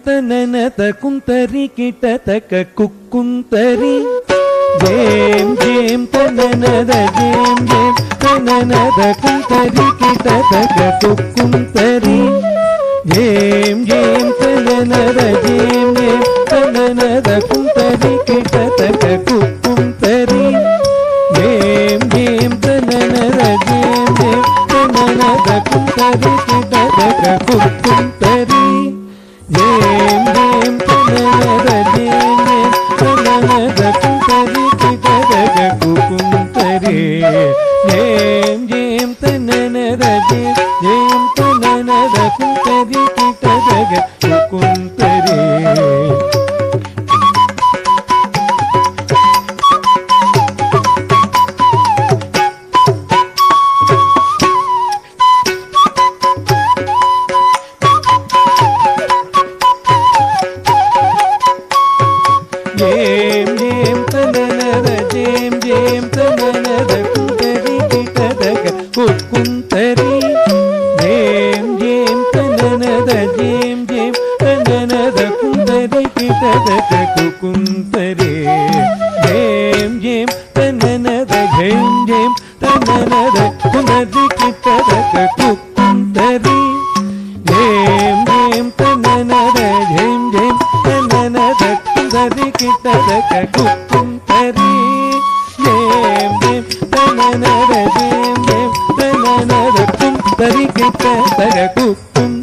ತನನದ ಕುಂತರಿ ಕಿಟತಕ ಕುಕ್ಕುಂತರಿ ಜೇಮ್ ಜೇಮ್ ತನನದ ಜೇಮ್ ಜೇಮ್ ತನನದ ಕುಂತರಿ ಕಿಟತಕ ಕುಕ್ಕುಂತರಿ ಜೇಮ್ ಜೇಮ್ ತನನದ ಜೇಮ್ ಜೇಮ್ ತನನದ ಕುಂತರಿ ಕಿಟತಕ ಕುಕ್ಕುಂತರಿ ಜೇಮ್ ಜೇಮ್ ತನನದ ಜೇಮ್ ಜೇಮ್ ತನನದ ಕುಂತರಿ ಕಿಟತಕ ಕುಕ್ಕುಂತರಿ ಜೇಮ್ ಜೇಮ್ ತನನದ ಜೇಮ್ ಜೇಮ್ ತನನದ ಕುಂತರಿ ಕಿಟತಕ ಕುಕ್ಕುಂತರಿ ಜೇಮ್ ಜೇಮ್ ತನನದ ಜೇಮ್ ಜೇಮ್ ತನನದ ಕುಂತರಿ ಕಿಟತಕ ಕುಕ್ಕುಂತರಿ ஜேம் ஜேம் தனனத ஜேம் ஜேம் தனனத குந்தரி கிட்டதக குக்குந்தரி ஜேம் ஜேம் தனனத ஜேம் ஜேம் தனனத குந்தரி கிட்டதக குக்குந்தரி ஜேம் ஜேம் தனனத ஜேம் ஜேம் தனனத குந்தரி கிட்டதக குக்குந்தரி ஜேம் ஜேம் தனனத ஜேம் ஜேம் தனனத குந்தரி கிட்டதக குக்குந்தரி ஜேம் ஜேம் தனனத ஜேம் ஜேம் தனனத குந்தரி கிட்டதக குக்குந்தரி